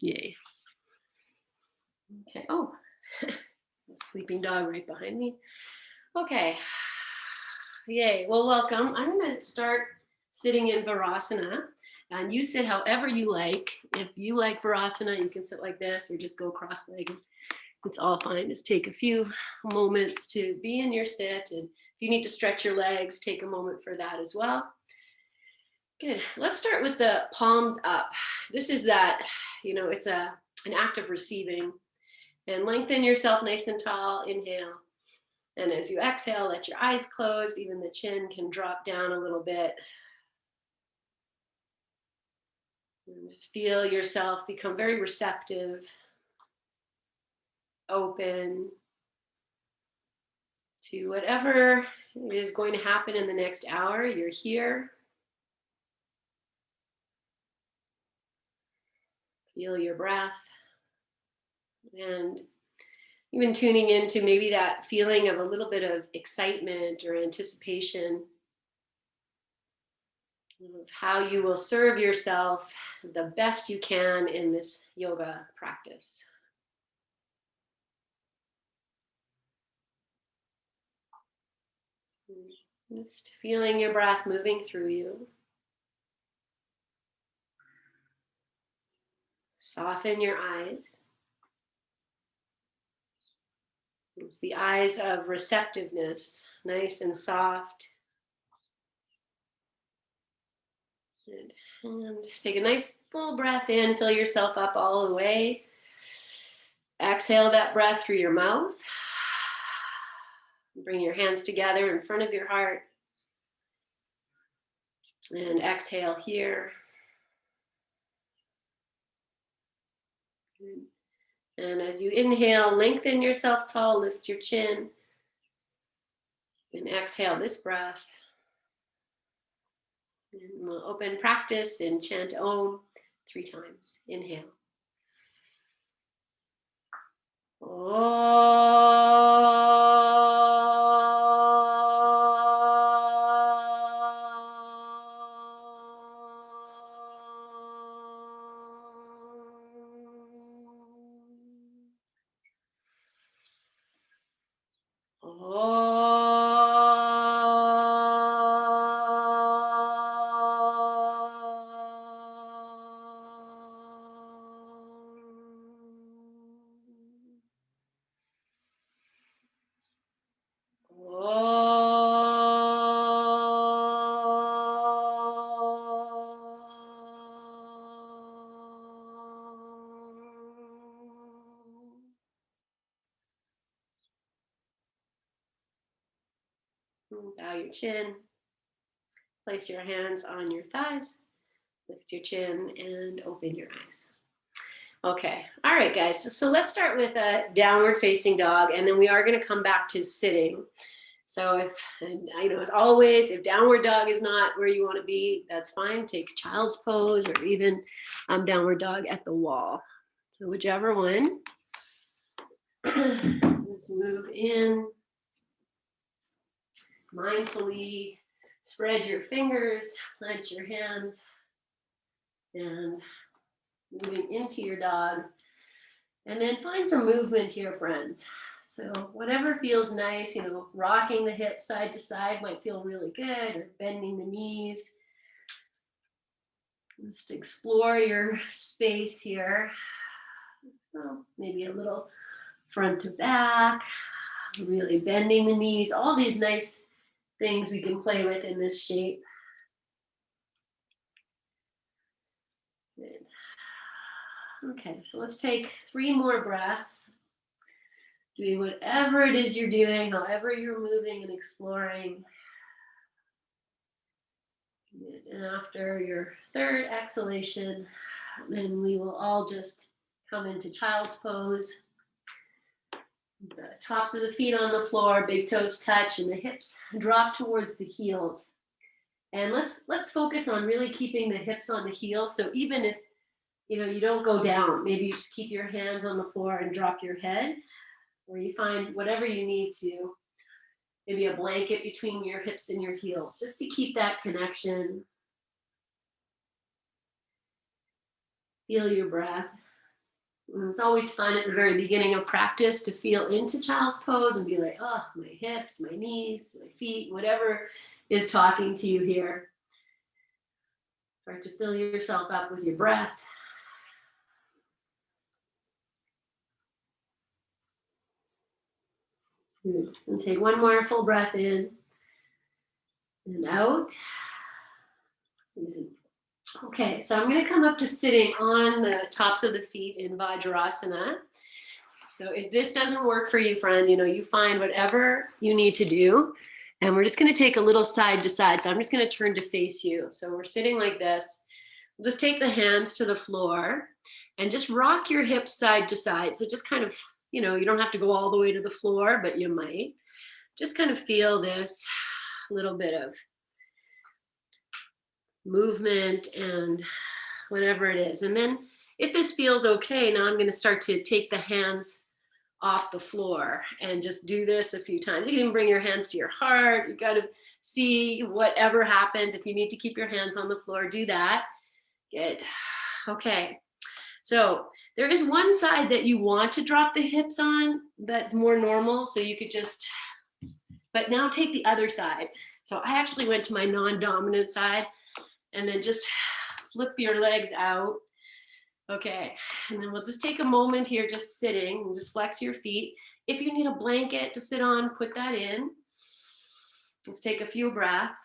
Yay. Okay. Oh, sleeping dog right behind me. Okay. Yay. Well, welcome. I'm going to start sitting in Virasana. And you sit however you like. If you like Virasana, you can sit like this or just go cross-legged. It's all fine. Just take a few moments to be in your sit. And if you need to stretch your legs, take a moment for that as well. Good. Let's start with the palms up. This is that, it's an act of receiving. And lengthen yourself nice and tall. Inhale. And as you exhale, let your eyes close. Even the chin can drop down a little bit. And just feel yourself become very receptive, open to whatever is going to happen in the next hour. You're here. Feel your breath. And even tuning into maybe that feeling of a little bit of excitement or anticipation of how you will serve yourself the best you can in this yoga practice. Just feeling your breath moving through you. Soften your eyes. It's the eyes of receptiveness, nice and soft. Good. And take a nice full breath in, fill yourself up all the way. Exhale that breath through your mouth. Bring your hands together in front of your heart. And exhale here. Good. And as you inhale, lengthen yourself tall, lift your chin. And exhale this breath. And we'll open practice and chant Om 3 times. Inhale. Bow your chin. Place your hands on your thighs. Lift your chin and open your eyes. Okay. All right, guys. So let's start with a downward facing dog, and then we are going to come back to sitting. So as always, if downward dog is not where you want to be, that's fine. Take child's pose or even downward dog at the wall. So whichever one. Let's move in. Mindfully spread your fingers, plant your hands, and moving into your dog. And then find some movement here, friends. So whatever feels nice, rocking the hips side to side might feel really good, or bending the knees. Just explore your space here. So maybe a little front to back, really bending the knees, all these nice things we can play with in this shape. Good. Okay, so let's take 3 more breaths. Doing whatever it is you're doing, however you're moving and exploring. Good. And after your 3rd exhalation, then we will all just come into child's pose. The tops of the feet on the floor, big toes touch, and the hips drop towards the heels. And let's focus on really keeping the hips on the heels. So even if you don't go down, maybe you just keep your hands on the floor and drop your head, or you find whatever you need to, maybe a blanket between your hips and your heels, just to keep that connection. Feel your breath. And it's always fun at the very beginning of practice to feel into child's pose and be like, oh, my hips, my knees, my feet, whatever is talking to you here. Start to fill yourself up with your breath. Good. And take one more full breath in and out. Good. Okay, so I'm going to come up to sitting on the tops of the feet in Vajrasana. So if this doesn't work for you, friend, you find whatever you need to do. And we're just going to take a little side to side. So I'm just going to turn to face you. So we're sitting like this. We'll just take the hands to the floor and just rock your hips side to side. So just kind of, you don't have to go all the way to the floor, but you might. Just kind of feel this little bit of movement and whatever it is. And then if this feels okay, now I'm going to start to take the hands off the floor and just do this a few times. You can bring your hands to your heart. You got to see whatever happens. If you need to keep your hands on the floor, do that. Good. Okay. So there is one side that you want to drop the hips on that's more normal. So you could but now take the other side. So I actually went to my non-dominant side and then just flip your legs out. Okay, and then we'll just take a moment here just sitting and just flex your feet. If you need a blanket to sit on, put that in. Let's take a few breaths.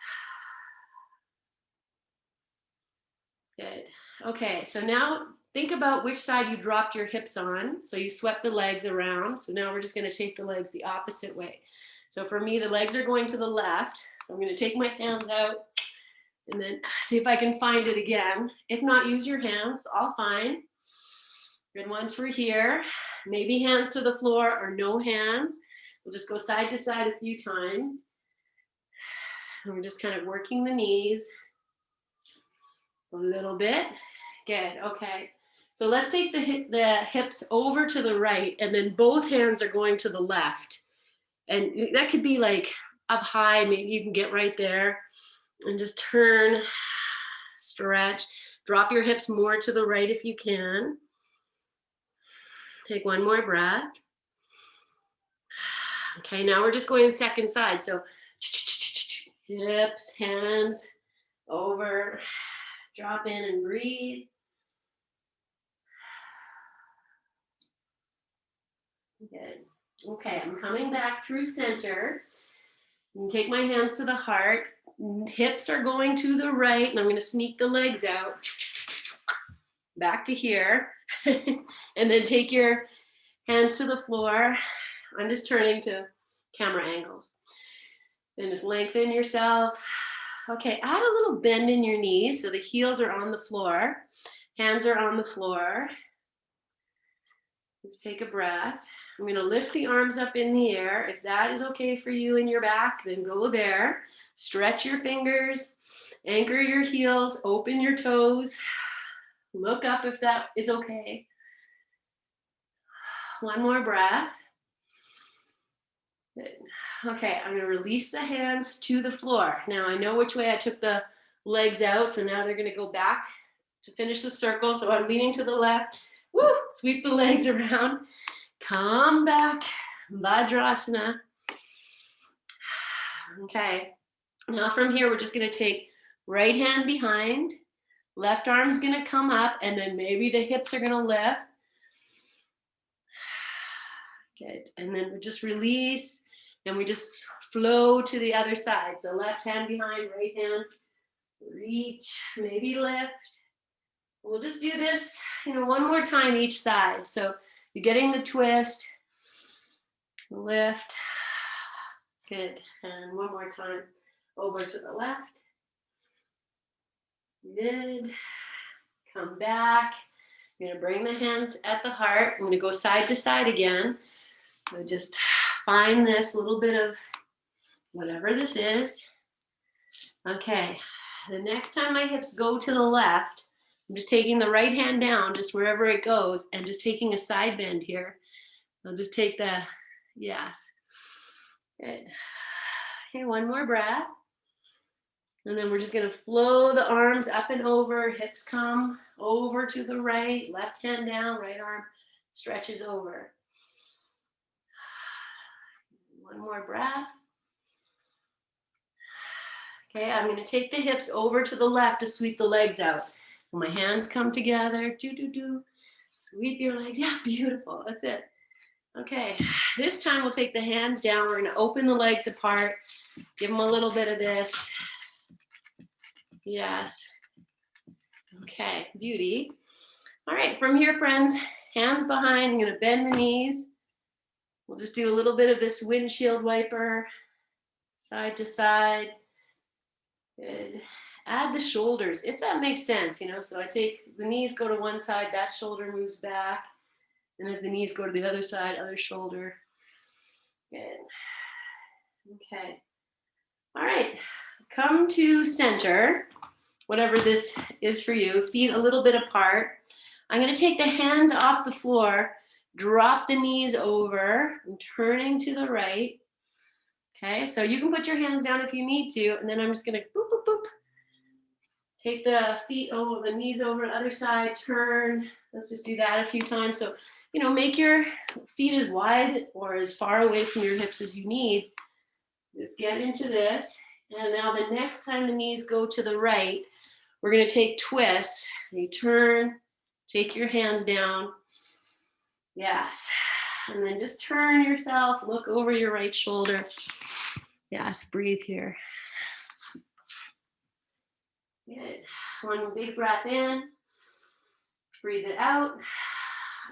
Good. Okay, so now think about which side you dropped your hips on. So you swept the legs around. So now we're just going to take the legs the opposite way. So for me, the legs are going to the left. So I'm going to take my hands out and then see if I can find it again. If not, use your hands, all fine. Good ones for here. Maybe hands to the floor or no hands. We'll just go side to side a few times. And we're just kind of working the knees a little bit. Good, okay. So let's take the hips over to the right and then both hands are going to the left. And that could be like up high, maybe you can get right there. And just turn, stretch, drop your hips more to the right if you can. Take one more breath. Okay, now we're just going second side. So hips, hands over, drop in and breathe. Good. Okay, I'm coming back through center. And take my hands to the heart. Hips are going to the right, and I'm going to sneak the legs out. Back to here. And then take your hands to the floor. I'm just turning to camera angles. And just lengthen yourself. Okay, add a little bend in your knees so the heels are on the floor. Hands are on the floor. Let's take a breath. I'm going to lift the arms up in the air. If that is okay for you in your back, then go there. Stretch your fingers, anchor your heels, open your toes. Look up if that is okay. One more breath. Good. Okay, I'm going to release the hands to the floor. Now I know which way I took the legs out, so now they're going to go back to finish the circle. So I'm leaning to the left. Woo! Sweep the legs around. Come back, Vajrasana. Okay, now from here, we're just gonna take right hand behind, left arm's gonna come up, and then maybe the hips are gonna lift. Good, and then we just release, and we just flow to the other side. So left hand behind, right hand, reach, maybe lift. We'll just do this, one more time each side. So you're getting the twist, lift, good, and one more time, over to the left, good, come back, you're gonna bring the hands at the heart, I'm gonna go side to side again, so just find this little bit of whatever this is. Okay, the next time my hips go to the left, I'm just taking the right hand down, just wherever it goes, and just taking a side bend here. I'll just take the, yes. Good. Okay, one more breath. And then we're just gonna flow the arms up and over, hips come over to the right, left hand down, right arm stretches over. One more breath. Okay, I'm going to take the hips over to the left to sweep the legs out. So my hands come together. Do. Sweep your legs. Yeah, beautiful. That's it. Okay, this time we'll take the hands down. We're going to open the legs apart. Give them a little bit of this. Yes. Okay, beauty. All right, from here, friends, hands behind. I'm going to bend the knees. We'll just do a little bit of this windshield wiper, side to side. Good. Add the shoulders, if that makes sense, you know. So I take the knees, go to one side, that shoulder moves back. And as the knees go to the other side, other shoulder. Good. Okay. All right. Come to center, whatever this is for you. Feet a little bit apart. I'm going to take the hands off the floor, drop the knees over. I'm turning to the right. Okay, so you can put your hands down if you need to, and then I'm just going to boop, boop, boop. Take the feet over, the knees over the other side, turn. Let's just do that a few times. So, you know, make your feet as wide or as far away from your hips as you need. Just get into this. And now the next time the knees go to the right, we're going to take twists. You turn, take your hands down. Yes. And then just turn yourself, look over your right shoulder. Yes, breathe here. Good. One big breath in, breathe it out,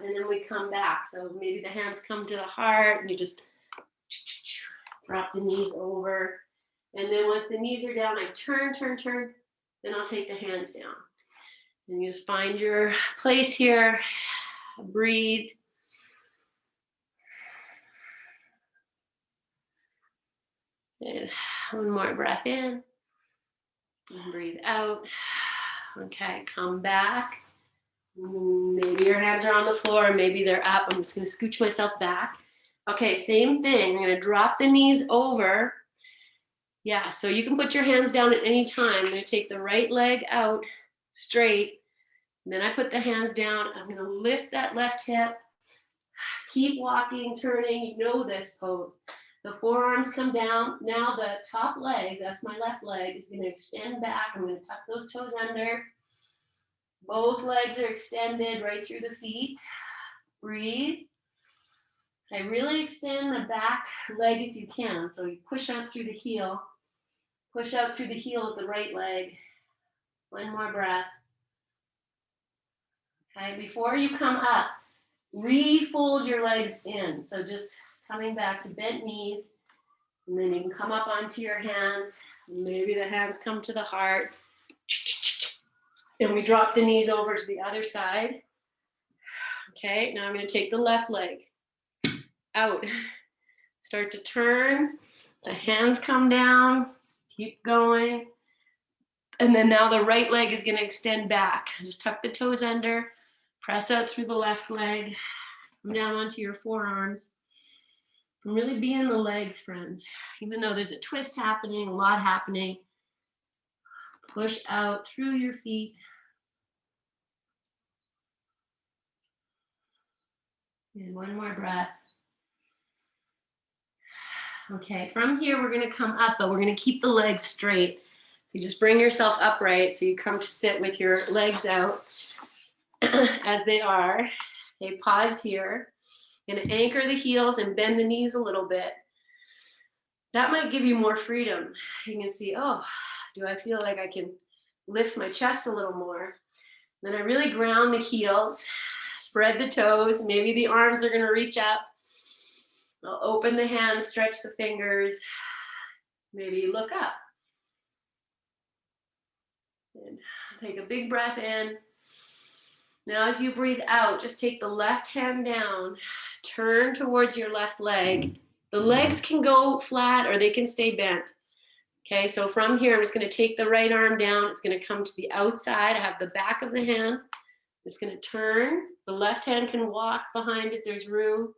and then we come back. So maybe the hands come to the heart and you just drop the knees over. And then once the knees are down, I turn, then I'll take the hands down. And you just find your place here, breathe. And one more breath in. And breathe out. Okay, come back. Maybe your hands are on the floor, maybe they're up. I'm just going to scooch myself back. Okay, same thing. I'm going to drop the knees over. Yeah, so you can put your hands down at any time. I'm going to take the right leg out straight. And then I put the hands down. I'm going to lift that left hip. Keep walking, turning. You know this pose. The forearms come down. Now the top leg, that's my left leg, is going to extend back. I'm going to tuck those toes under. Both legs are extended right through the feet. Breathe. I really extend the back leg if you can. So you push out through the heel. Push out through the heel of the right leg. One more breath. Okay, before you come up, refold your legs in. So just coming back to bent knees. And then you can come up onto your hands. Maybe the hands come to the heart. And we drop the knees over to the other side. Okay, now I'm going to take the left leg out. Start to turn. The hands come down. Keep going. And then now the right leg is going to extend back. Just tuck the toes under. Press out through the left leg. Come down onto your forearms. And really be in the legs, friends. Even though there's a twist happening, a lot happening. Push out through your feet. And one more breath. Okay, from here we're going to come up, but we're going to keep the legs straight. So you just bring yourself upright. So you come to sit with your legs out as they are. Okay, pause here. Going to anchor the heels and bend the knees a little bit. That might give you more freedom. You can see, oh, do I feel like I can lift my chest a little more? Then I really ground the heels, spread the toes. Maybe the arms are going to reach up. I'll open the hands, stretch the fingers. Maybe look up. And take a big breath in. Now as you breathe out, just take the left hand down, turn towards your left leg. The legs can go flat or they can stay bent. Okay, so from here, I'm just going to take the right arm down. It's going to come to the outside. I have the back of the hand. It's going to turn. The left hand can walk behind if there's room.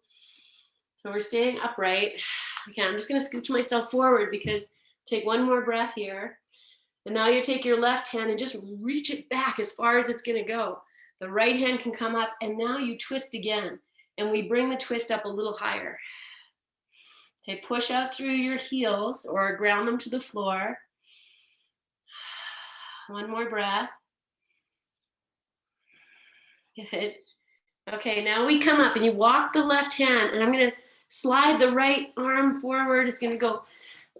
So we're staying upright. Okay, I'm just going to scooch myself forward because take one more breath here. And now you take your left hand and just reach it back as far as it's going to go. The right hand can come up and now you twist again. and we bring the twist up a little higher. Okay, push out through your heels or ground them to the floor. One more breath. Good. Okay, now we come up and you walk the left hand, and I'm going to slide the right arm forward. It's going to go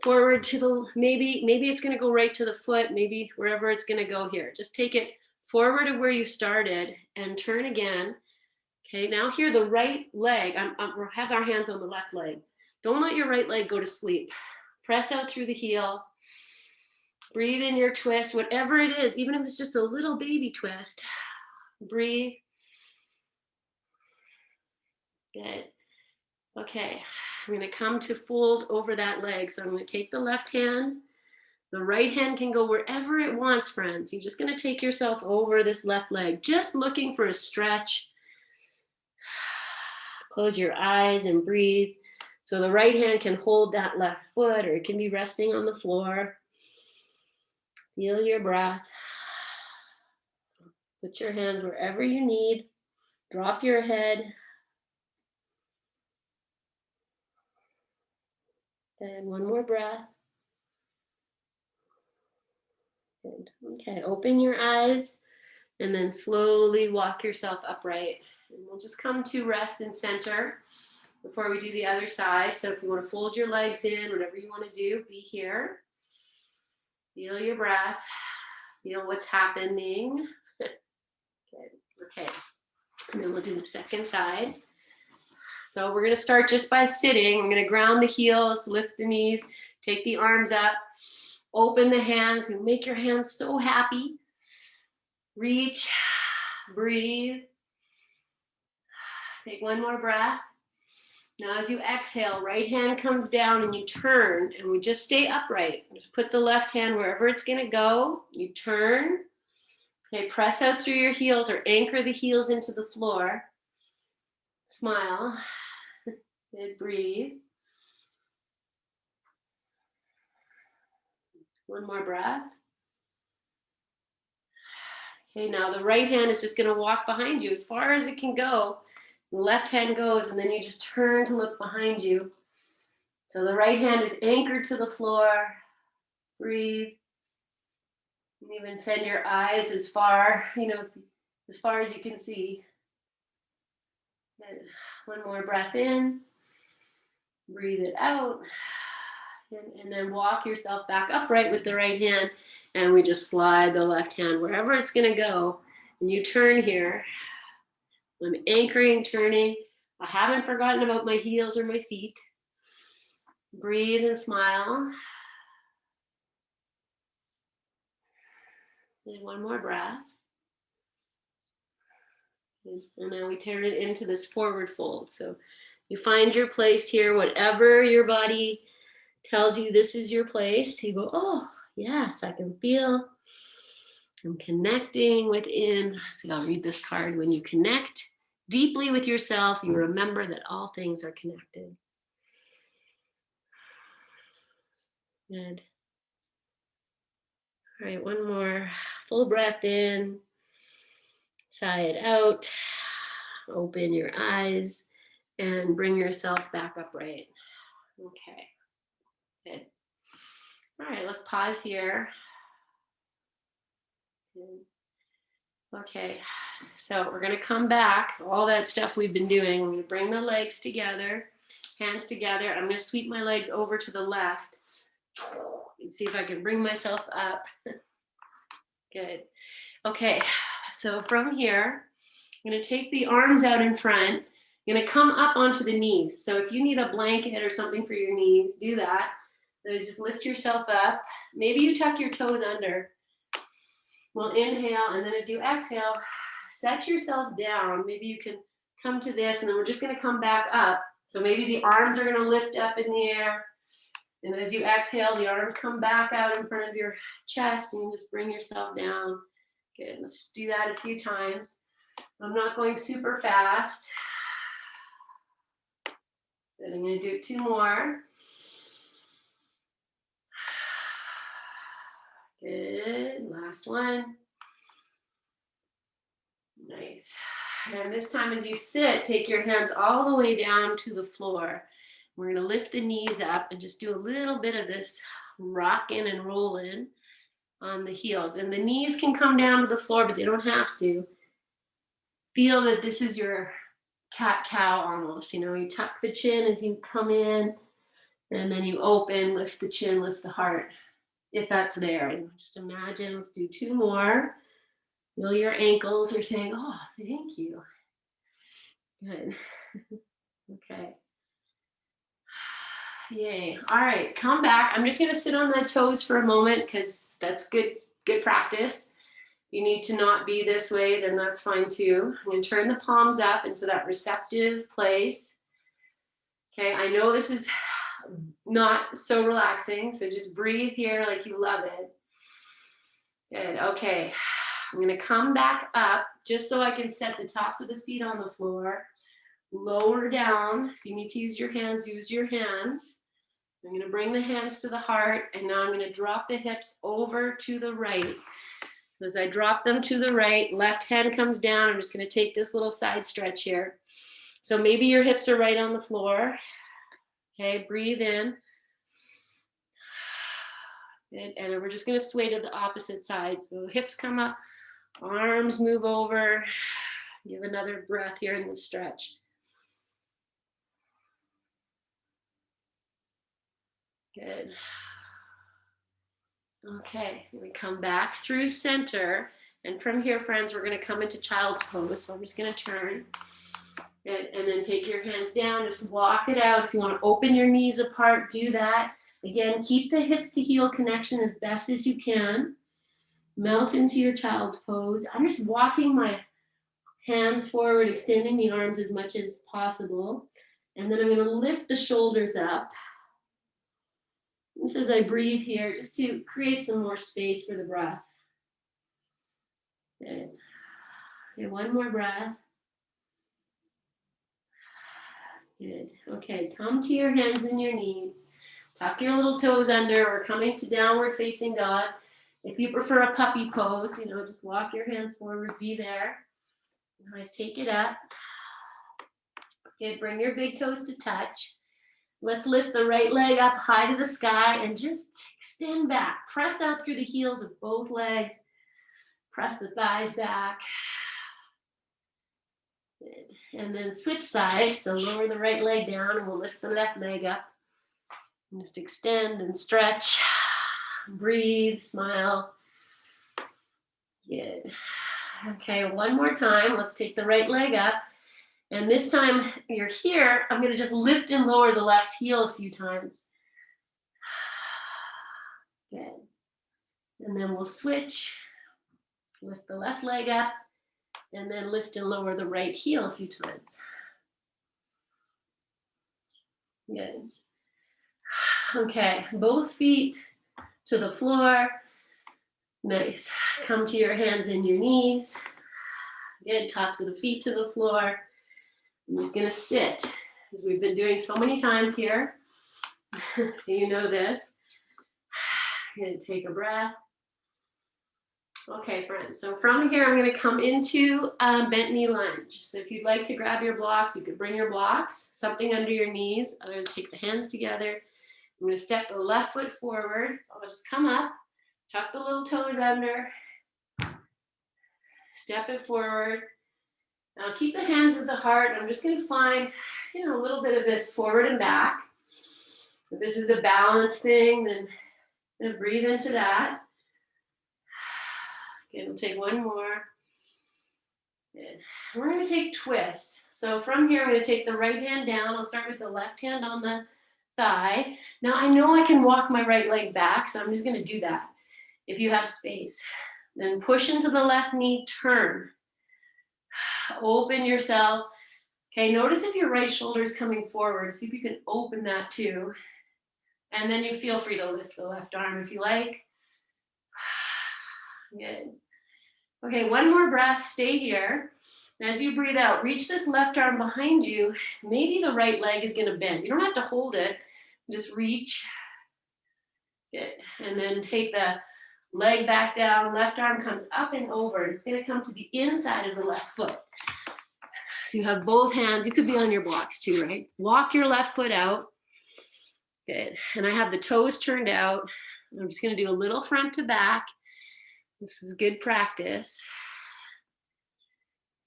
forward to the, maybe it's going to go right to the foot, maybe wherever it's going to go here. Just take it forward of where you started and turn again. Okay, now here the right leg, we'll have our hands on the left leg. Don't let your right leg go to sleep. Press out through the heel. Breathe in your twist, whatever it is, even if it's just a little baby twist. Breathe. Good. Okay, I'm going to come to fold over that leg. So I'm going to take the left hand. The right hand can go wherever it wants, friends. You're just going to take yourself over this left leg, just looking for a stretch. Close your eyes and breathe. So the right hand can hold that left foot, or it can be resting on the floor. Feel your breath. Put your hands wherever you need. Drop your head. And one more breath. Good. Okay, open your eyes and then slowly walk yourself upright. And we'll just come to rest and center before we do the other side. So if you want to fold your legs in, whatever you want to do, be here. Feel your breath. Feel what's happening. Good. Okay. And then we'll do the second side. So we're going to start just by sitting. I'm going to ground the heels, lift the knees, take the arms up, open the hands, and make your hands so happy. Reach, breathe. Take one more breath. Now as you exhale, right hand comes down and you turn, and we just stay upright. Just put the left hand wherever it's going to go. You turn. Okay, press out through your heels or anchor the heels into the floor. Smile. Good, breathe. One more breath. Okay, now the right hand is just going to walk behind you as far as it can go. The left hand goes, and then you just turn to look behind you. So the right hand is anchored to the floor. Breathe. And even send your eyes as far, as far as you can see. And one more breath in. Breathe it out. And then walk yourself back upright with the right hand. And we just slide the left hand wherever it's going to go. And you turn here. I'm anchoring, turning. I haven't forgotten about my heels or my feet. Breathe and smile. And one more breath. And now we turn it into this forward fold. So you find your place here, whatever your body tells you this is your place. You go, oh, yes, I can feel. I'm connecting within. See, I'll read this card. When you connect deeply with yourself, you remember that all things are connected. Good. All right, one more full breath in, sigh it out, open your eyes, and bring yourself back upright. Okay, good. All right, let's pause here. Okay, so we're gonna come back, all that stuff we've been doing. We're gonna bring the legs together, hands together. I'm gonna sweep my legs over to the left and see if I can bring myself up. Good. Okay, so from here, I'm gonna take the arms out in front. I'm gonna come up onto the knees. So if you need a blanket or something for your knees, do that. So just lift yourself up. Maybe you tuck your toes under. We'll inhale, and then as you exhale, set yourself down. Maybe you can come to this, and then we're just gonna come back up. So maybe the arms are gonna lift up in the air. And as you exhale, the arms come back out in front of your chest, and you just bring yourself down. Good, let's just do that a few times. I'm not going super fast. Good, I'm gonna do 2 more. Good, last one. Nice. And this time as you sit, take your hands all the way down to the floor. We're going to lift the knees up and just do a little bit of this rock in and roll in on the heels. And the knees can come down to the floor, but they don't have to. Feel that this is your cat-cow almost. You know, you tuck the chin as you come in, and then you open, lift the chin, lift the heart, if that's there. And just imagine, let's do 2 more. Feel your ankles are saying, oh, thank you. Good. Okay. Yay. All right, come back. I'm just going to sit on the toes for a moment because that's good practice. You need to not be this way, then that's fine too. I'm going to turn the palms up into that receptive place. Okay, I know this is not so relaxing, so just breathe here like you love it. Good, okay. I'm going to come back up just so I can set the tops of the feet on the floor. Lower down. If you need to use your hands, use your hands. I'm going to bring the hands to the heart, and now I'm going to drop the hips over to the right. As I drop them to the right, left hand comes down. I'm just going to take this little side stretch here. So maybe your hips are right on the floor. Okay, breathe in. And we're just going to sway to the opposite side. So hips come up, arms move over. Give another breath here in the stretch. Good. Okay, we come back through center. And from here, friends, we're going to come into child's pose. So I'm just going to turn. Good. And then take your hands down. Just walk it out. If you want to open your knees apart, do that. Again, keep the hips to heel connection as best as you can. Melt into your child's pose. I'm just walking my hands forward, extending the arms as much as possible. And then I'm going to lift the shoulders up. Just as I breathe here, just to create some more space for the breath. Good. Okay, one more breath. Good. Okay, come to your hands and your knees. Tuck your little toes under. We're coming to downward facing dog. If you prefer a puppy pose, just walk your hands forward, be there. Nice, take it up. Okay, bring your big toes to touch. Let's lift the right leg up high to the sky and just extend back. Press out through the heels of both legs. Press the thighs back. Good. And then switch sides. So lower the right leg down and we'll lift the left leg up. And just extend and stretch. Breathe, smile. Good. Okay, one more time. Let's take the right leg up. And this time you're here, I'm going to just lift and lower the left heel a few times. Good. And then we'll switch. Lift the left leg up. And then lift and lower the right heel a few times. Good. Okay, both feet to the floor. Nice. Come to your hands and your knees. Good. Tops of the feet to the floor. I'm just going to sit, as we've been doing so many times here. So you know this. I'm going to take a breath. Okay, friends. So from here, I'm going to come into bent knee lunge. So if you'd like to grab your blocks, you could bring your blocks, something under your knees. I'm going to take the hands together. I'm going to step the left foot forward. So I'll just come up, tuck the little toes under, step it forward. Now keep the hands at the heart. I'm just going to find, a little bit of this forward and back. If this is a balance thing, then I'm going to breathe into that. Okay, we'll take one more. Good. We're going to take twist. So from here, I'm going to take the right hand down. I'll start with the left hand on the thigh. Now I know I can walk my right leg back, so I'm just going to do that. If you have space, then push into the left knee, turn. Open yourself. Okay, notice if your right shoulder is coming forward. See if you can open that too. And then you feel free to lift the left arm if you like. Good. Okay, one more breath. Stay here. As you breathe out, reach this left arm behind you. Maybe the right leg is going to bend. You don't have to hold it. Just reach. Good. And then take the leg back down. Left arm comes up and over. It's going to come to the inside of the left foot. So you have both hands. You could be on your blocks too, right? Walk your left foot out. Good. And I have the toes turned out. I'm just going to do a little front to back. This is good practice.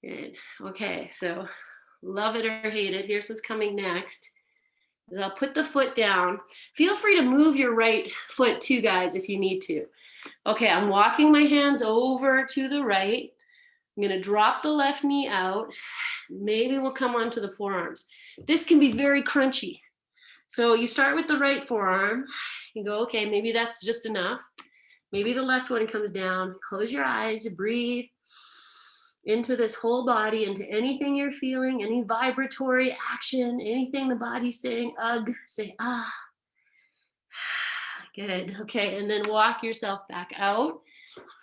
Good. Okay, so love it or hate it. Here's what's coming next. Is I'll put the foot down. Feel free to move your right foot too, guys, if you need to. Okay, I'm walking my hands over to the right. I'm going to drop the left knee out. Maybe we'll come onto the forearms. This can be very crunchy. So you start with the right forearm. You go, okay, maybe that's just enough. Maybe the left one comes down. Close your eyes, breathe into this whole body, into anything you're feeling, any vibratory action, anything the body's saying, ugh, say, ah. Good, okay, and then walk yourself back out.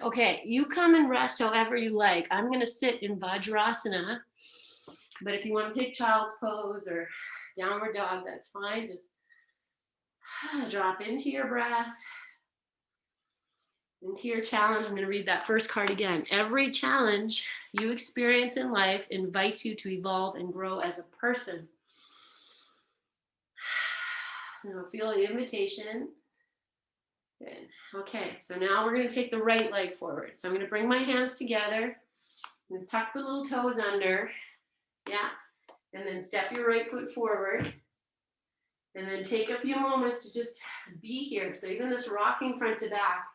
Okay, you come and rest however you like. I'm gonna sit in Vajrasana, but if you wanna take child's pose or downward dog, that's fine. Just drop into your breath. Into your challenge, I'm going to read that first card again. Every challenge you experience in life invites you to evolve and grow as a person. Feel the invitation. Good. Okay, so now we're going to take the right leg forward. So I'm going to bring my hands together. I'm going to tuck the little toes under. Yeah. And then step your right foot forward. And then take a few moments to just be here. So even this rocking front to back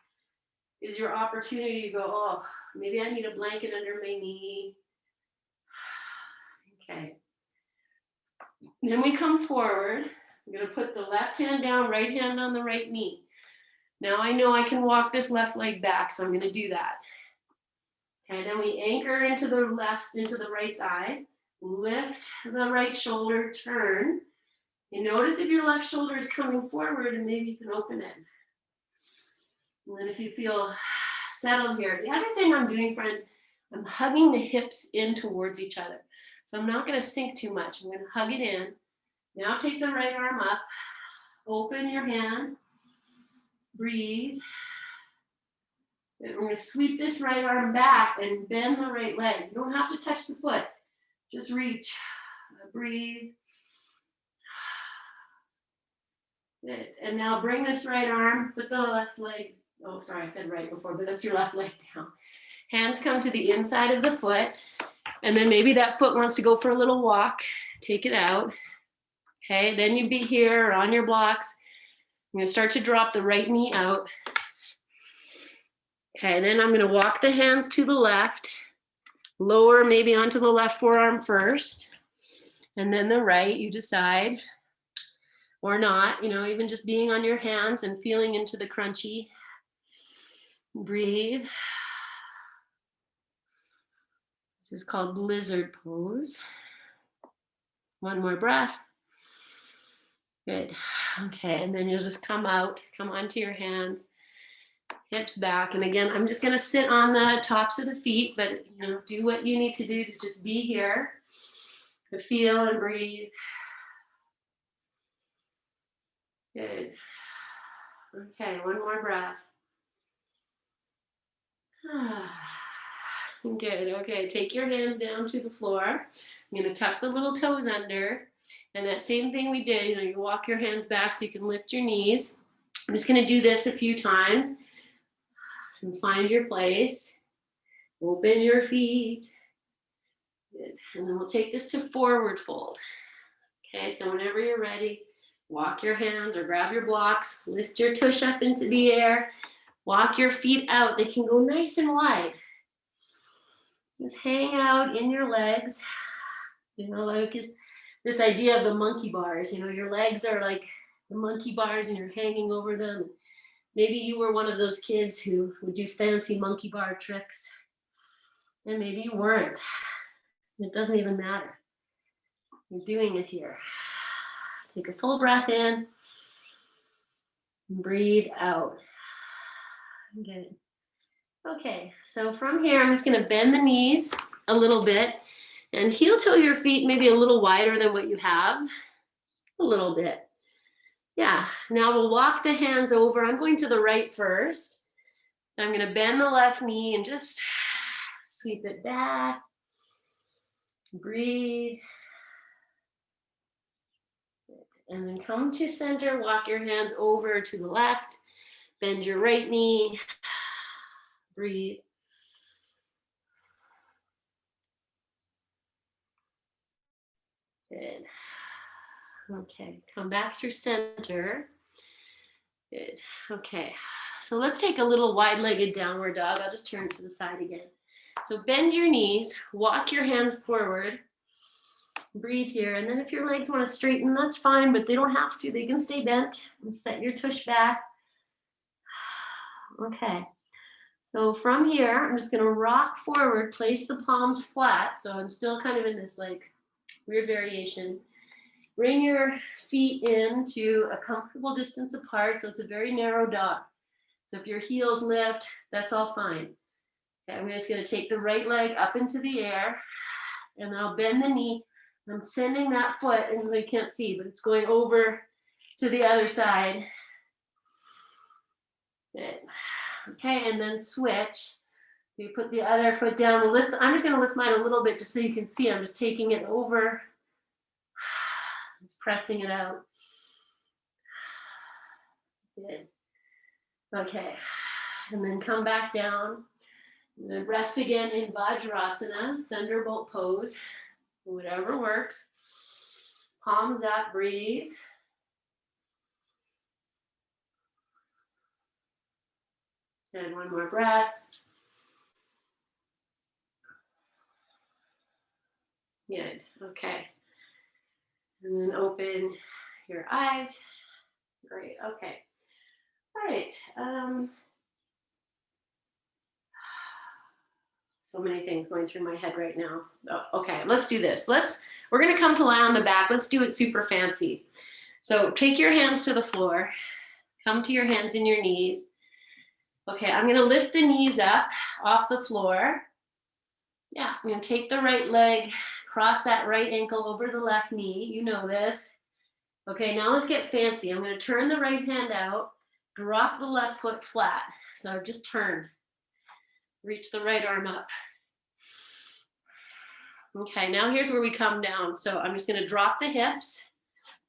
is your opportunity to go, oh, maybe I need a blanket under my knee. Okay. Then we come forward. I'm going to put the left hand down, right hand on the right knee. Now I know I can walk this left leg back, so I'm going to do that. Okay, then we anchor into the right thigh. Lift the right shoulder, turn. And notice if your left shoulder is coming forward, and maybe you can open it. And then if you feel settled here, the other thing I'm doing, friends, I'm hugging the hips in towards each other. So I'm not going to sink too much. I'm going to hug it in. Now take the right arm up. Open your hand. Breathe. And we're going to sweep this right arm back and bend the right leg. You don't have to touch the foot. Just reach. Breathe. Good. And now bring this right arm, put the left leg. Oh, sorry, I said right before, but that's your left leg down. Hands come to the inside of the foot. And then maybe that foot wants to go for a little walk. Take it out. Okay, then you be here on your blocks. I'm going to start to drop the right knee out. Okay, then I'm going to walk the hands to the left. Lower maybe onto the left forearm first. And then the right, you decide. Or not, even just being on your hands and feeling into the crunchy. Breathe. This is called lizard pose. One more breath. Good. Okay, and then you'll just come onto your hands, hips back. And again, I'm just going to sit on the tops of the feet, but do what you need to do to just be here, to feel and breathe. Good. Okay, one more breath. Good. Okay, take your hands down to the floor. I'm going to tuck the little toes under. And that same thing we did, you walk your hands back so you can lift your knees. I'm just going to do this a few times. And find your place. Open your feet. Good. And then we'll take this to forward fold. Okay, so whenever you're ready, walk your hands or grab your blocks, lift your tush up into the air, walk your feet out. They can go nice and wide. Just hang out in your legs. Like this idea of the monkey bars. Your legs are like the monkey bars and you're hanging over them. Maybe you were one of those kids who would do fancy monkey bar tricks. And maybe you weren't. It doesn't even matter. You're doing it here. Take a full breath in. Breathe out. Good. Okay, so from here, I'm just going to bend the knees a little bit and heel toe your feet maybe a little wider than what you have. A little bit. Yeah, now we'll walk the hands over. I'm going to the right first. I'm going to bend the left knee and just sweep it back. Breathe. And then come to center, walk your hands over to the left, bend your right knee, breathe. Good. Okay, come back through center. Good. Okay, so let's take a little wide-legged downward dog. I'll just turn to the side again. So bend your knees, walk your hands forward, breathe here. And then if your legs want to straighten, that's fine, but they don't have to. They can stay bent. And set your tush back. Okay. So from here, I'm just going to rock forward, place the palms flat. So I'm still kind of in this like weird variation. Bring your feet into a comfortable distance apart. So it's a very narrow dog. So if your heels lift, that's all fine. Okay, I'm just going to take the right leg up into the air, and then I'll bend the knee. I'm sending that foot, and they can't see, but it's going over to the other side. Good. Okay, and then switch. You put the other foot down. I'm just going to lift mine a little bit just so you can see. I'm just taking it over, just pressing it out. Good. Okay, and then come back down. And then rest again in Vajrasana, Thunderbolt pose, whatever works. Palms up, breathe. And one more breath. Good, okay. And then open your eyes. Great, okay. All right. So many things going through my head right now. Oh, okay, let's do this. We're gonna come to lie on the back. Let's do it super fancy. So take your hands to the floor. Come to your hands and your knees. Okay, I'm gonna lift the knees up off the floor. Yeah, I'm gonna take the right leg, cross that right ankle over the left knee. You know this. Okay, now let's get fancy. I'm gonna turn the right hand out, drop the left foot flat. So I've just turned. Reach the right arm up. Okay, now here's where we come down. So I'm just gonna drop the hips,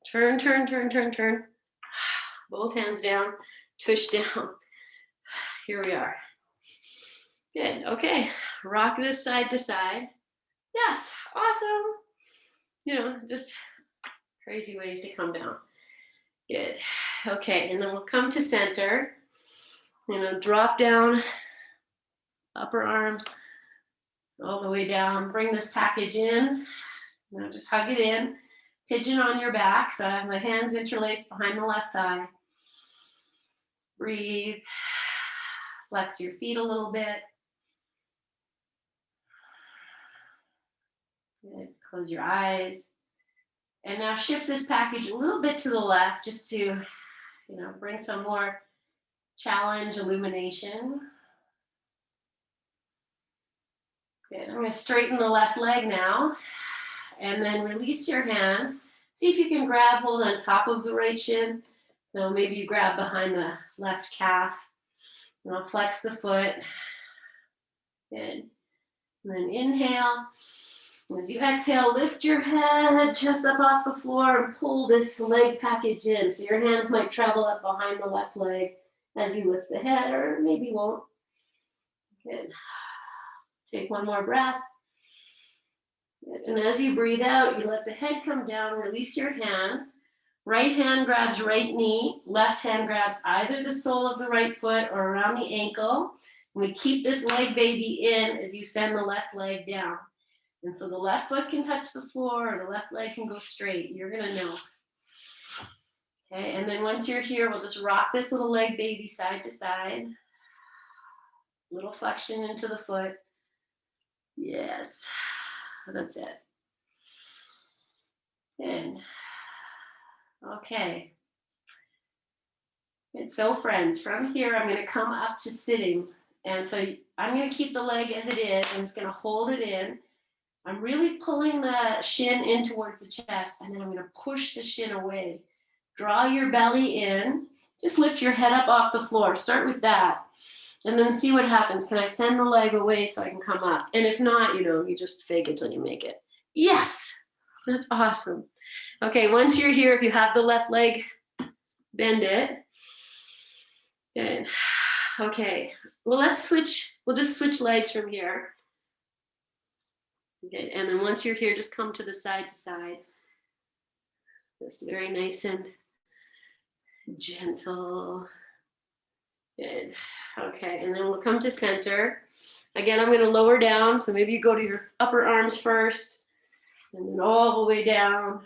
turn, turn, turn, turn, turn. Both hands down, tush down. Here we are. Good, okay. Rock this side to side. Yes, awesome. You know, just crazy ways to come down. Good, okay, and then we'll come to center. You know, drop down, upper arms, all the way down. Bring this package in. You know, just hug it in. Pigeon on your back. So I have my hands interlaced behind the left thigh. Breathe. Flex your feet a little bit. Good. Close your eyes. And now shift this package a little bit to the left just to, you know, bring some more challenge, illumination. Good. I'm going to straighten the left leg now. And then release your hands. See if you can grab, hold on top of the right shin. So maybe you grab behind the left calf. And I'll flex the foot. Good. And then inhale. As you exhale, lift your head, chest up off the floor, and pull this leg package in. So your hands might travel up behind the left leg as you lift the head, or maybe won't. Good. Take one more breath. Good. And as you breathe out, you let the head come down, release your hands. Right hand grabs right knee, left hand grabs either the sole of the right foot or around the ankle. And we keep this leg baby in as you send the left leg down. And so the left foot can touch the floor or the left leg can go straight. You're gonna know. Okay, and then once you're here, we'll just rock this little leg baby side to side. Little flexion into the foot. Yes, that's it. Good. Okay. And so friends, from here, I'm gonna come up to sitting. And so I'm gonna keep the leg as it is. I'm just gonna hold it in. I'm really pulling the shin in towards the chest, and then I'm going to push the shin away. Draw your belly in. Just lift your head up off the floor. Start with that. And then see what happens. Can I send the leg away so I can come up? And if not, you know, you just fake it till you make it. Yes, that's awesome. Okay, once you're here, if you have the left leg, bend it. Good. Okay, well, let's switch. We'll just switch legs from here. Okay, and then once you're here, just come to the side to side. Just very nice and gentle. Good. Okay, and then we'll come to center. Again, I'm going to lower down, so maybe you go to your upper arms first, and then all the way down.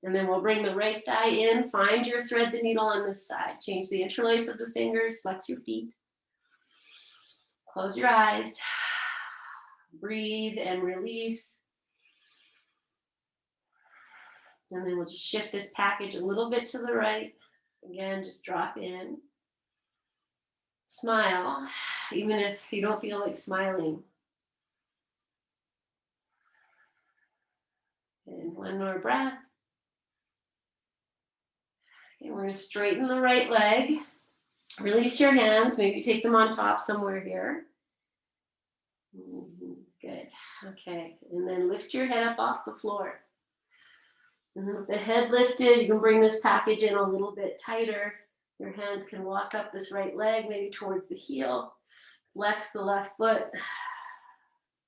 And then we'll bring the right thigh in, find your thread the needle on this side. Change the interlace of the fingers, flex your feet. Close your eyes. Breathe and release. And then we'll just shift this package a little bit to the right. Again, just drop in. Smile, even if you don't feel like smiling. And one more breath. Okay, we're going to straighten the right leg. Release your hands. Maybe take them on top somewhere here. Good. Okay. And then lift your head up off the floor. And then with the head lifted, you can bring this package in a little bit tighter. Your hands can walk up this right leg, maybe towards the heel. Flex the left foot.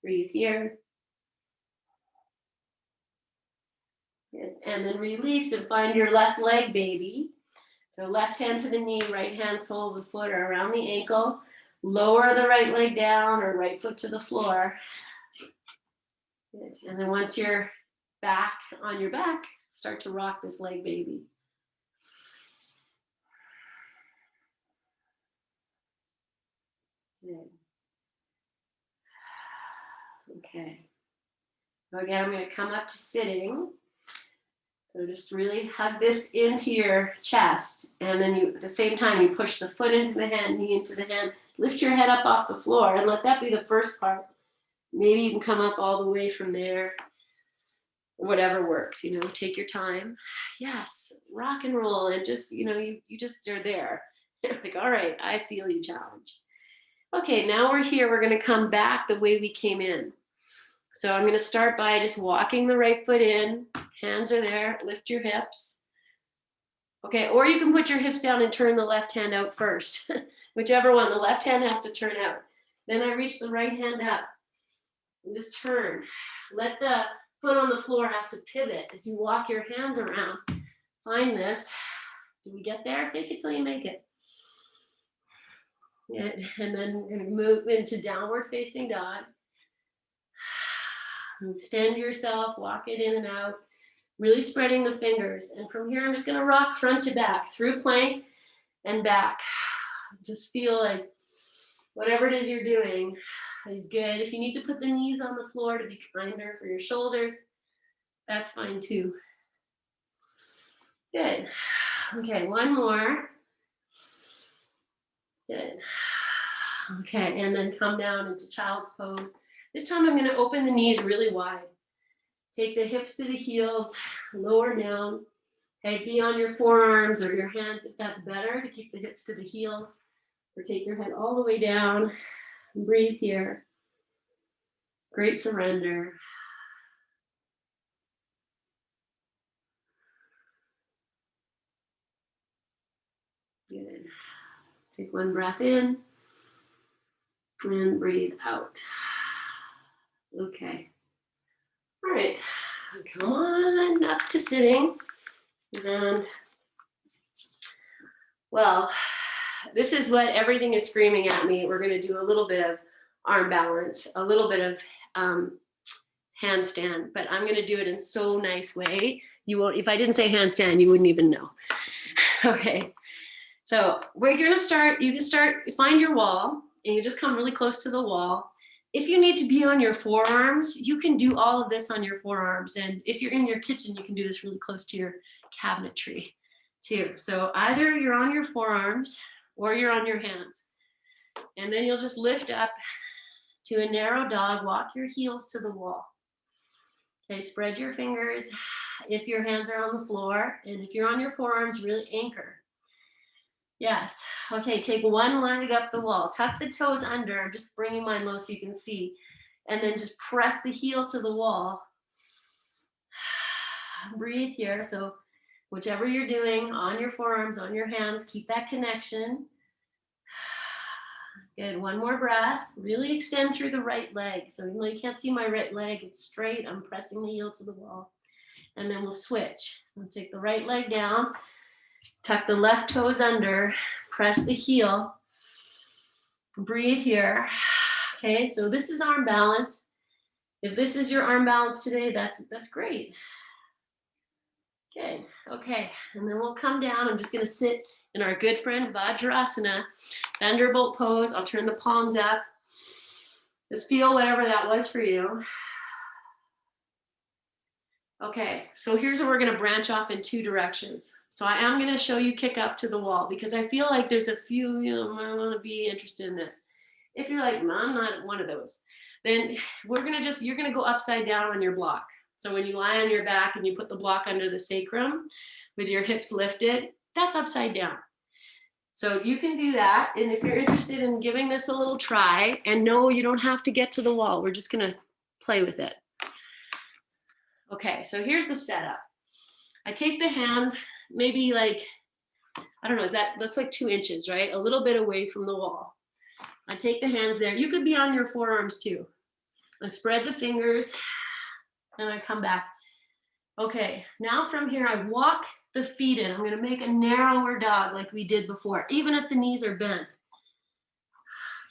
Breathe here. Good. And then release and find your left leg, baby. So left hand to the knee, right hand sole of the foot or around the ankle. Lower the right leg down or right foot to the floor. Good. And then once you're back on your back, start to rock this leg, baby. Good. Okay. So again, I'm going to come up to sitting. So just really hug this into your chest. And then you, at the same time, you push the foot into the hand, knee into the hand. Lift your head up off the floor and let that be the first part. Maybe you can come up all the way from there. Whatever works, you know, take your time. Yes, rock and roll. And just, you know, you just are there. You're like, all right, I feel you, challenge. Okay, now we're here. We're going to come back the way we came in. So I'm going to start by just walking the right foot in. Hands are there. Lift your hips. Okay, or you can put your hips down and turn the left hand out first. Whichever one. The left hand has to turn out. Then I reach the right hand up. And just turn. Let the foot on the floor has to pivot as you walk your hands around. Find this. Do we get there? Fake it till you make it. Yeah, and then we're going to move into downward facing dog. Extend yourself, walk it in and out, really spreading the fingers. And from here, I'm just going to rock front to back, through plank and back. Just feel like whatever it is you're doing is good. If you need to put the knees on the floor to be kinder for your shoulders, that's fine too. Good. Okay, one more. Good. Okay, and then come down into child's pose. This time I'm going to open the knees really wide. Take the hips to the heels, lower down. Okay, be on your forearms or your hands if that's better to keep the hips to the heels. Or take your head all the way down. Breathe here. Great surrender. Good. Take one breath in and breathe out. Okay. All right. Come on up to sitting. And well, this is what everything is screaming at me. We're going to do a little bit of arm balance, a little bit of handstand, but I'm going to do it in so nice way. You won't, if I didn't say handstand, you wouldn't even know. Okay. So we're going to start, you can start, find your wall and you just come really close to the wall. If you need to be on your forearms, you can do all of this on your forearms. And if you're in your kitchen, you can do this really close to your cabinetry too. So either you're on your forearms or you're on your hands. And then you'll just lift up to a narrow dog, walk your heels to the wall. Okay, spread your fingers if your hands are on the floor. And if you're on your forearms, really anchor. Yes. Okay, take one leg up the wall. Tuck the toes under. I'm just bringing mine low so you can see. And then just press the heel to the wall. Breathe here. So whichever you're doing, on your forearms, on your hands, keep that connection. Good, one more breath. Really extend through the right leg. So even though you can't see my right leg, it's straight. I'm pressing the heel to the wall. And then we'll switch. So take the right leg down, tuck the left toes under, press the heel. Breathe here. Okay, so this is arm balance. If this is your arm balance today, that's great. Good. Okay, and then we'll come down. I'm just going to sit in our good friend Vajrasana, thunderbolt pose. I'll turn the palms up. Just feel whatever that was for you. Okay, so here's where we're going to branch off in two directions. So I am going to show you kick up to the wall because I feel like there's a few, I want to be interested in this. If you're like, I'm not one of those, then you're going to go upside down on your block. So when you lie on your back and you put the block under the sacrum with your hips lifted, that's upside down. So you can do that. And if you're interested in giving this a little try, and no, you don't have to get to the wall. We're just going to play with it. Okay, so here's the setup. I take the hands, maybe like, I don't know, that's like 2 inches, right? A little bit away from the wall. I take the hands there. You could be on your forearms too. I spread the fingers and I come back. Okay, now from here, I walk the feet in. I'm gonna make a narrower dog like we did before, even if the knees are bent.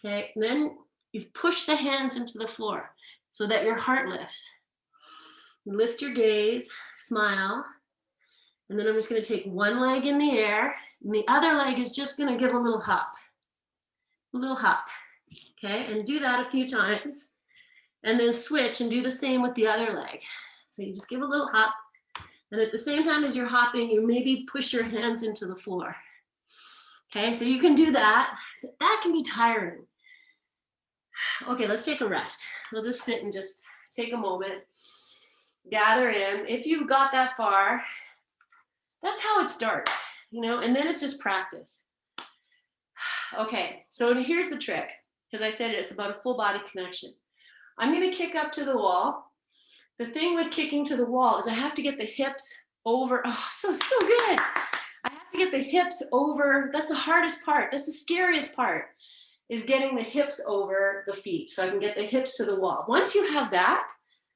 Okay, and then you've pushed the hands into the floor so that your heart lifts. Lift your gaze, smile, and then I'm just gonna take one leg in the air, and the other leg is just gonna give a little hop. A little hop, okay? And do that a few times, and then switch and do the same with the other leg. So you just give a little hop, and at the same time as you're hopping, you maybe push your hands into the floor. Okay, so you can do that. That can be tiring. Okay, let's take a rest. We'll just sit and just take a moment. Gather in. If you got that far, that's how it starts, and then it's just practice. Okay, so here's the trick, because I said it's about a full body connection. I'm going to kick up to the wall. The thing with kicking to the wall is I have to get the hips over. Oh, so good. I have to get the hips over. That's the hardest part. That's the scariest part, is getting the hips over the feet so I can get the hips to the wall. Once you have that,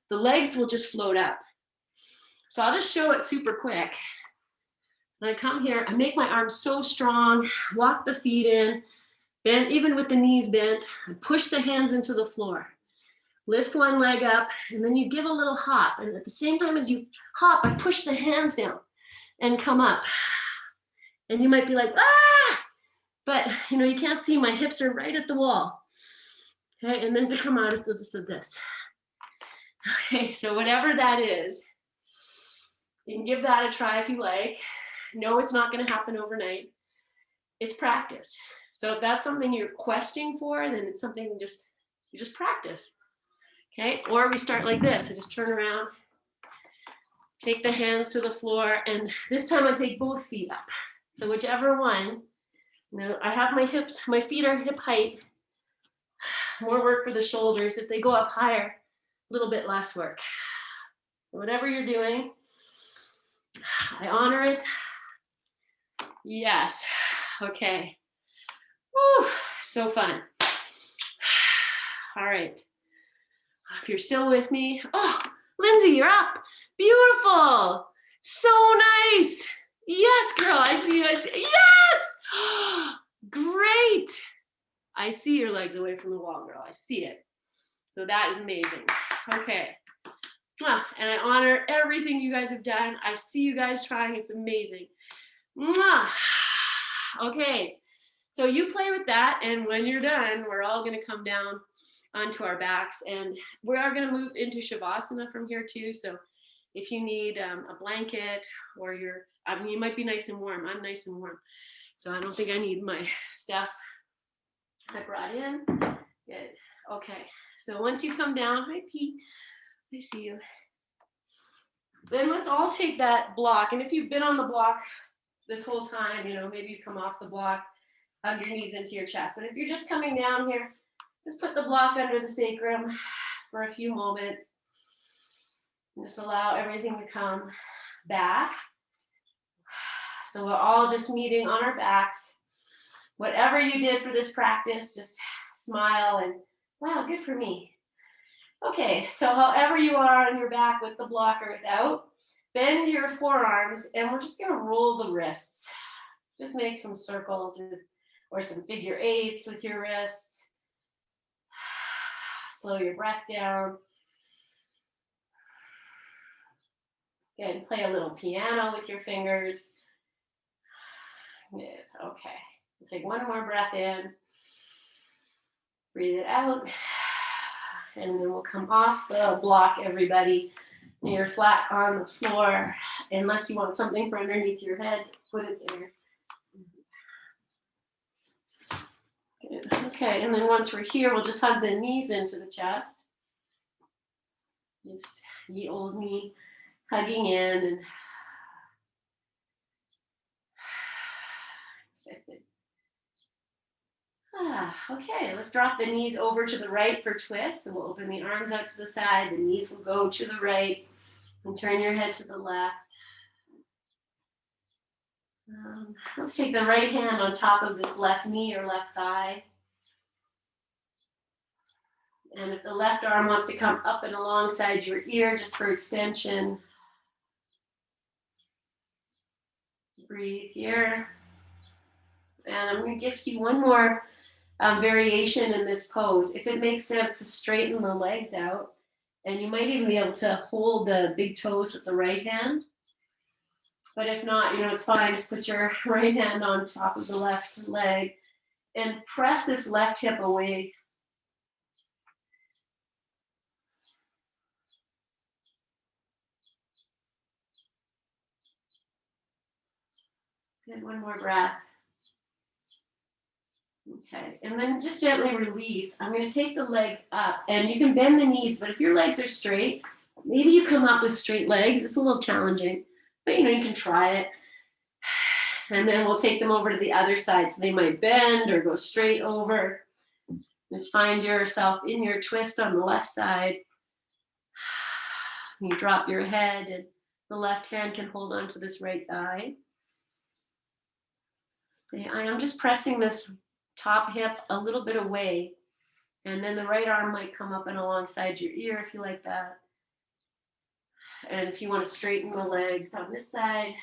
the legs will just float up. So I'll just show it super quick. When I come here, I make my arms so strong, walk the feet in, bend, even with the knees bent, I push the hands into the floor. Lift one leg up, and then you give a little hop. And at the same time as you hop, I push the hands down and come up. And you might be like, ah! But, you can't see, my hips are right at the wall. Okay, and then to come out, it's just this. Okay, so whatever that is, you can give that a try if you like. No, it's not going to happen overnight. It's practice. So if that's something you're questing for, then it's something you just practice. Okay, or we start like this. I just turn around, take the hands to the floor, and this time I take both feet up. So whichever one, I have my feet are hip height. More work for the shoulders. If they go up higher, a little bit less work. Whatever you're doing, I honor it. Yes. Okay. Woo, so fun. All right. If you're still with me, oh, Lindsay, you're up. Beautiful. So nice. Yes, girl. I see you. Yes. Great. I see your legs away from the wall, girl. I see it. So that is amazing. Okay. And I honor everything you guys have done. I see you guys trying. It's amazing. Okay. So you play with that, and when you're done, we're all going to come down onto our backs, and we are going to move into Shavasana from here too. So if you need a blanket, or you might be nice and warm. I'm nice and warm, so I don't think I need my stuff I brought in. Good. Okay. So once you come down, hi Pete, I see you. Then let's all take that block, and if you've been on the block this whole time, maybe you come off the block, hug your knees into your chest. But if you're just coming down here, just put the block under the sacrum for a few moments. And just allow everything to come. back. So we're all just meeting on our backs. Whatever you did for this practice, just smile and, wow, good for me. Okay, so however you are on your back with the block or without, bend your forearms and we're just gonna roll the wrists. Just make some circles or some figure eights with your wrists. Slow your breath down. Good, play a little piano with your fingers. Good, okay. Take one more breath in. Breathe it out. And then we'll come off the block, everybody. You're flat on the floor. Unless you want something for underneath your head, put it there. Good. Okay, and then once we're here, we'll just hug the knees into the chest. Just ye old knee hugging in and okay, let's drop the knees over to the right for twists. And we'll open the arms out to the side. The knees will go to the right and turn your head to the left. Let's take the right hand on top of this left knee or left thigh. And if the left arm wants to come up and alongside your ear just for extension, breathe here. And I'm going to gift you one more variation in this pose. If it makes sense to straighten the legs out, and you might even be able to hold the big toes with the right hand. But if not, it's fine. Just put your right hand on top of the left leg and press this left hip away. Good, one more breath. Okay, and then just gently release. I'm going to take the legs up, and you can bend the knees, but if your legs are straight, maybe you come up with straight legs. It's a little challenging, but you can try it. And then we'll take them over to the other side. So they might bend or go straight over. Just find yourself in your twist on the left side. You drop your head, and the left hand can hold on to this right thigh. Okay, I am just pressing this top hip a little bit away. And then the right arm might come up and alongside your ear if you like that. And if you want to straighten the legs on this side,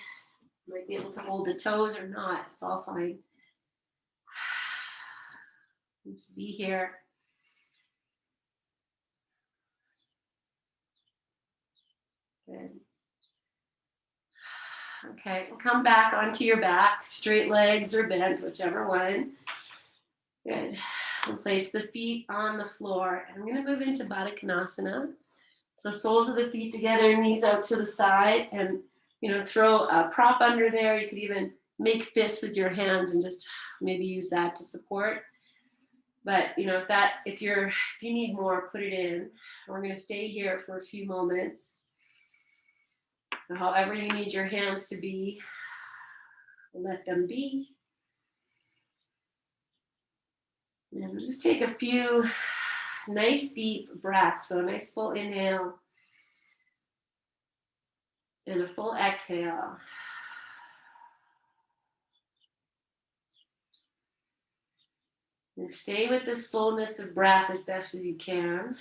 you might be able to hold the toes or not. It's all fine. Just be here. Good. Okay, come back onto your back, straight legs or bent, whichever one. Good. And place the feet on the floor. I'm going to move into Baddha Konasana. So soles of the feet together, knees out to the side, and throw a prop under there. You could even make fists with your hands and just maybe use that to support. But if you need more, put it in. We're going to stay here for a few moments. So however you need your hands to be, let them be. And we'll just take a few nice deep breaths. So a nice full inhale and a full exhale. And stay with this fullness of breath as best as you can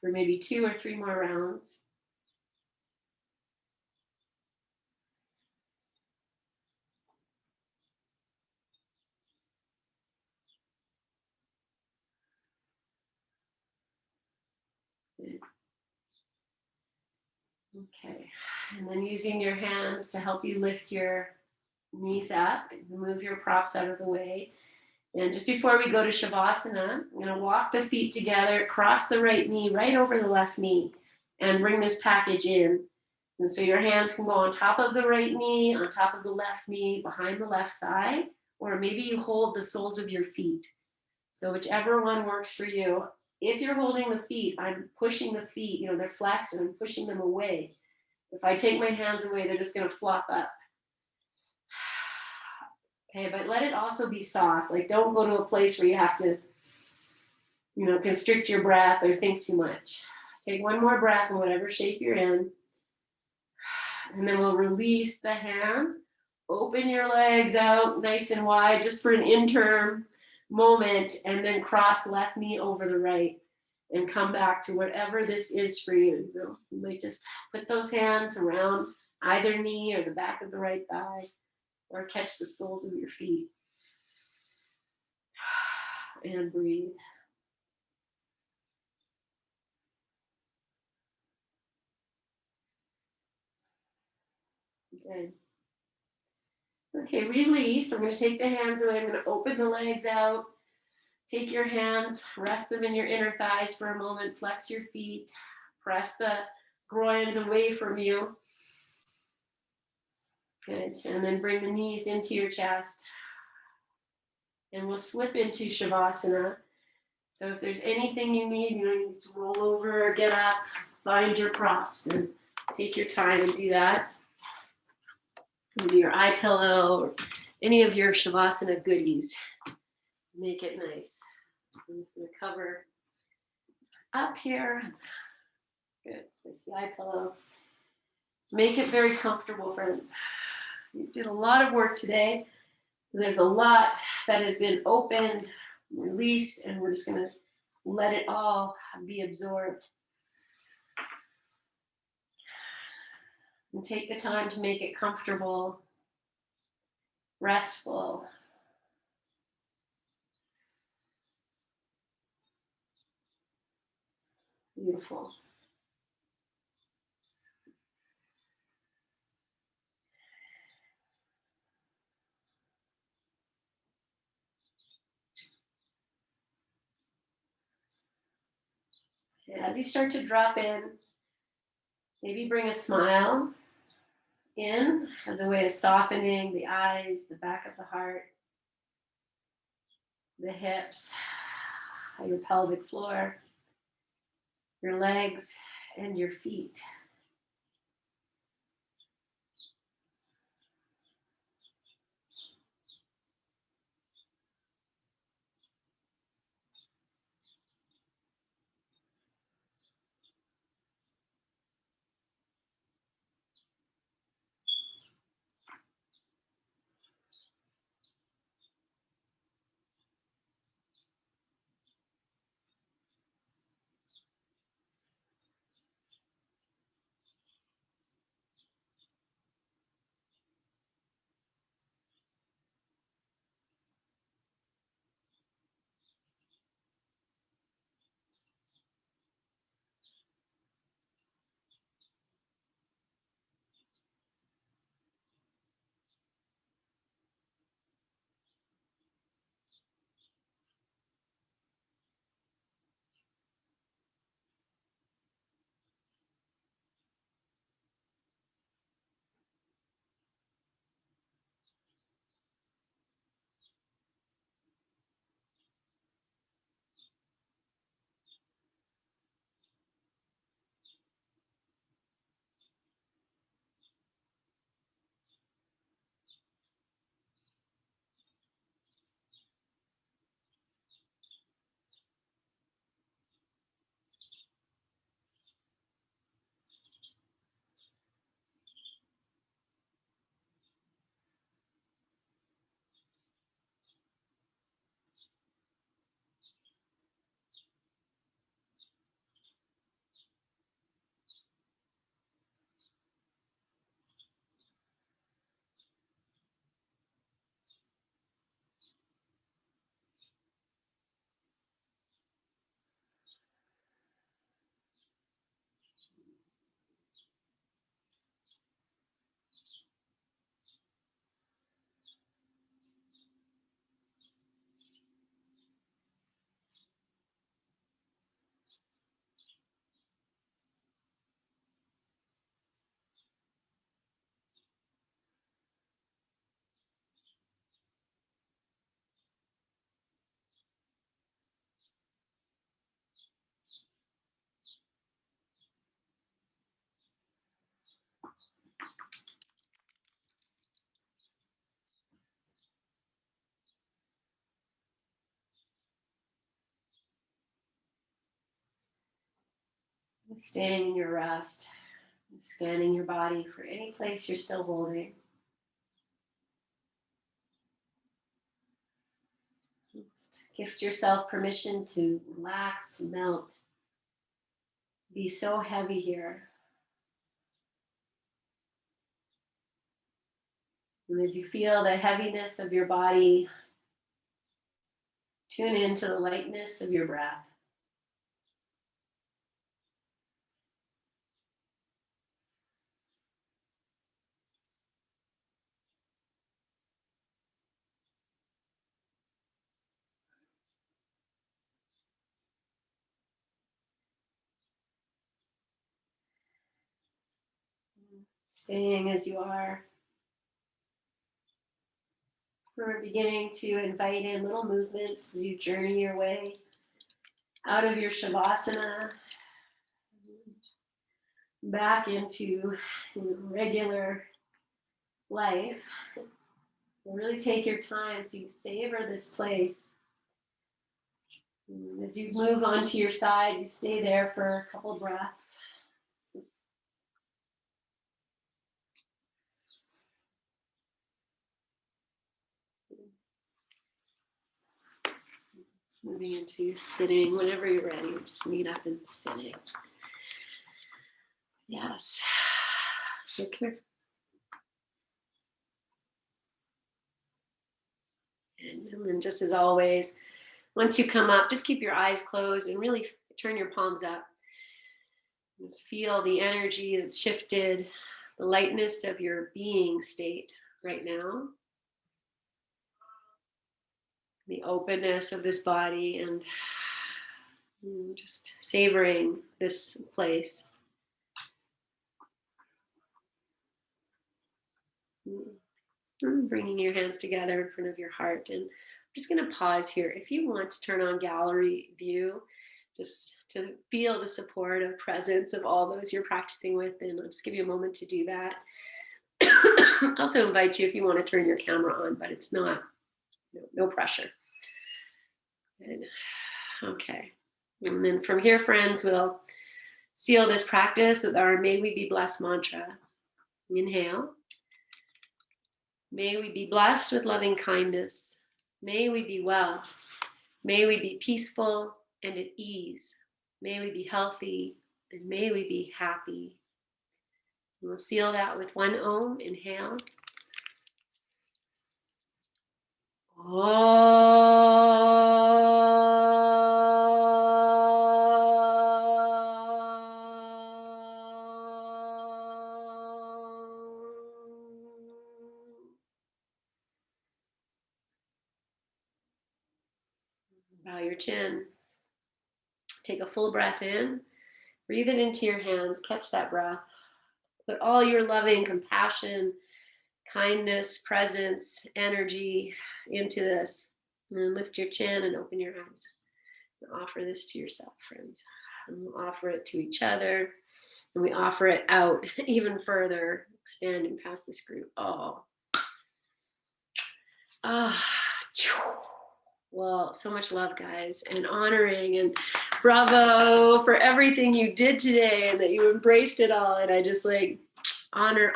for maybe 2 or 3 more rounds. Okay, and then using your hands to help you lift your knees up, move your props out of the way. And just before we go to Shavasana, I'm going to walk the feet together, cross the right knee right over the left knee, and bring this package in. And so your hands can go on top of the right knee, on top of the left knee, behind the left thigh, or maybe you hold the soles of your feet. So whichever one works for you. If you're holding the feet, I'm pushing the feet, they're flexed and I'm pushing them away. If I take my hands away, they're just going to flop up. Okay, but let it also be soft. Like don't go to a place where you have to, constrict your breath or think too much. Take one more breath in whatever shape you're in. And then we'll release the hands. Open your legs out nice and wide just for an interim moment, and then cross left knee over the right and come back to whatever this is for you. You might just put those hands around either knee or the back of the right thigh, or catch the soles of your feet. And breathe. Good. Okay, release. I'm going to take the hands away. I'm going to open the legs out. Take your hands, rest them in your inner thighs for a moment. Flex your feet. Press the groins away from you. Good. And then bring the knees into your chest. And we'll slip into Shavasana. So if there's anything you need to roll over or get up, find your props and take your time and do that. Maybe your eye pillow or any of your Shavasana goodies. Make it nice. I'm just going to cover up here. Good. There's the eye pillow. Make it very comfortable, friends. You did a lot of work today. There's a lot that has been opened, released, and we're just going to let it all be absorbed. And take the time to make it comfortable, restful. Beautiful. As you start to drop in, maybe bring a smile in as a way of softening the eyes, the back of the heart, the hips, your pelvic floor, your legs, and your feet. Staying in your rest. Scanning your body for any place you're still holding. Just gift yourself permission to relax, to melt. Be so heavy here. And as you feel the heaviness of your body, tune into the lightness of your breath. Staying as you are. We're beginning to invite in little movements as you journey your way out of your Shavasana, back into regular life. And really take your time so you savor this place. As you move onto your side, you stay there for a couple breaths. Moving into sitting. Whenever you're ready, just meet up and sitting. Yes. Okay. And then just as always, once you come up, just keep your eyes closed and really turn your palms up. Just feel the energy that's shifted, the lightness of your being state right now. The openness of this body and just savoring this place. Bringing your hands together in front of your heart. And I'm just going to pause here. If you want to turn on gallery view, just to feel the supportive presence of all those you're practicing with, and I'll just give you a moment to do that. I also invite you if you want to turn your camera on, but it's not, no pressure. Good. Okay. And then from here, friends, we'll seal this practice with our May We Be Blessed mantra. Inhale. May we be blessed with loving kindness. May we be well. May we be peaceful and at ease. May we be healthy and may we be happy. And we'll seal that with one Om. Inhale. Bow your chin. Take a full breath in. Breathe it into your hands. Catch that breath. Put all your loving compassion, kindness, presence, energy into this. And then lift your chin and open your eyes. And offer this to yourself, friends. And we'll offer it to each other. And we offer it out even further, expanding past this group. Oh. Well, so much love, guys, and honoring, and bravo for everything you did today and that you embraced it all. And I just like honor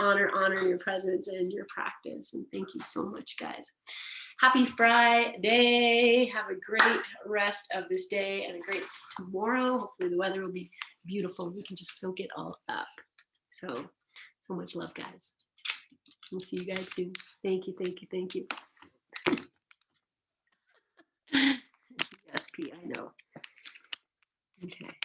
your presence and your practice. And thank you so much, guys. Happy Friday. Have a great rest of this day and a great tomorrow. Hopefully the weather will be beautiful. We can just soak it all up. So much love, guys. We'll see you guys soon. Thank you. Yes, P, I know. Okay.